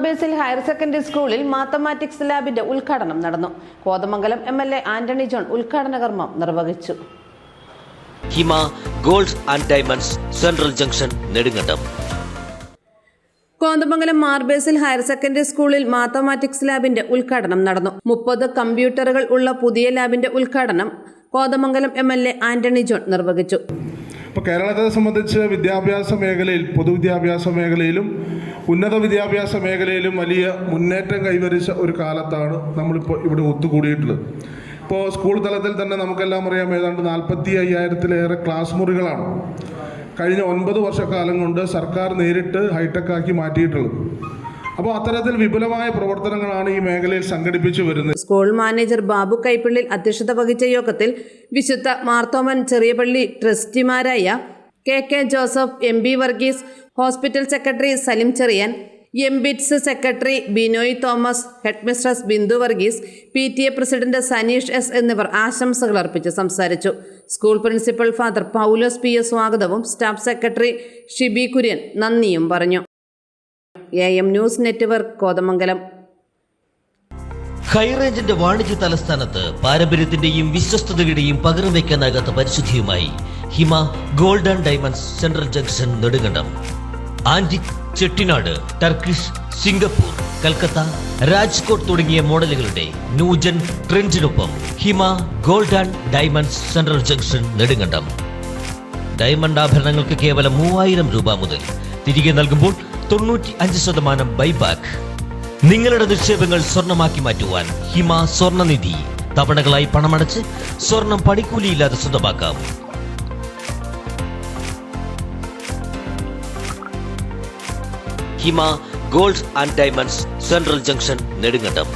Mar Basil higher secondary സ്കൂളിൽ mathematics ലാബിന്റെ ഉദ്ഘാടനം നടന്നു. കോതമംഗലം MLA ആന്റണി ജോൺ ഉദ്ഘാടന കർമ്മം നിർവഹിച്ചു. Hima gold and diamonds central junction Nedumkandam. Kothamangalam Mar Basil higher secondary സ്കൂളിൽ മാത്തമാറ്റിക്സ് ലാബിന്റെ ഉദ്ഘാടനം നടന്നു. 30 കമ്പ്യൂട്ടറുകൾ ഉള്ള പുതിയ ലാബിന്റെ ഉദ്ഘാടനം കോതമംഗലം MLA ആന്റണി ജോൺ നിർവഹിച്ചു. ഇപ്പോൾ കേരളത്തെ സംബന്ധിച്ച് വിദ്യാഭ്യാസ മേഖലയിൽ, പൊതുവിദ്യാഭ്യാസ മേഖലയിലും ഉന്നത വിദ്യാഭ്യാസ മേഖലയിലും വലിയ മുന്നേറ്റം കൈവരിച്ച ഒരു കാലത്താണ് നമ്മളിപ്പോൾ ഇവിടെ ഒത്തുകൂടിയിട്ടുള്ളത്. ഇപ്പോൾ സ്കൂൾ തലത്തിൽ തന്നെ നമുക്കെല്ലാം അറിയാം, ഏതാണ്ട് 45,000-ലേറെ ക്ലാസ് മുറികളാണ് കഴിഞ്ഞ 9 വർഷക്കാലം കൊണ്ട് സർക്കാർ നേരിട്ട് ഹൈടെക് ആക്കി മാറ്റിയിട്ടുള്ളത്. അപ്പോൾ അത്തരത്തിൽ വിപുലമായ പ്രവർത്തനങ്ങളാണ് ഈ മേഖലയിൽ സംഘടിപ്പിച്ചു വരുന്നത്. സ്കൂൾ മാനേജർ ബാബു കൈപ്പള്ളിൽ അധ്യക്ഷത വഹിച്ച യോഗത്തിൽ വിശുദ്ധ മാർത്തോമൻ ചെറിയപള്ളി ട്രസ്റ്റിമാരായ KK Joseph, MB Varghese, hospital secretary Salim Cheriyan, MBITS secretary Binoy Thomas, headmistress Bindu Varghese, PTA president Saneesh S എന്നിവർ ആശംസകൾ അർപ്പിച്ച് സംസാരിച്ചു. School principal father Paulose PS സ്വാഗതവും സ്റ്റാഫ് സെക്രട്ടറി ഷിബി കുര്യൻ നന്ദിയും പറഞ്ഞു. AM news network, Kothamangalam. ഹൈറേഞ്ചിന്റെ വാണിജ്യ തലസ്ഥാനത്ത് പാരമ്പര്യത്തിന്റെയും വിശ്വസ്തതയുടെയും പകരം വയ്ക്കാനാകാത്ത പരിശുദ്ധിയുമായി Hima gold and diamonds central junction Nedumkandam. Antique, Chettinad, Turkish, Singapore, Calcutta, Rajkot തുടങ്ങിയ മോഡലുകളുടെ new gen ട്രെൻഡിനൊപ്പം Hima gold and diamonds central junction Nedumkandam. Diamond ആഭരണങ്ങൾക്ക് കേവലം 3000 രൂപ മുതൽ, തിരികെ നൽകുമ്പോൾ 95% ബൈബാക്ക്. നിങ്ങളുടെ നിക്ഷേപങ്ങൾ സ്വർണമാക്കി മാറ്റുവാൻ ഹിമ സ്വർണനിധി. തവണകളായി പണമടച്ച് സ്വർണം പണിക്കൂലിയില്ലാതെ സ്വന്തമാക്കാം. Hima gold and diamonds central junction Nedumkandam.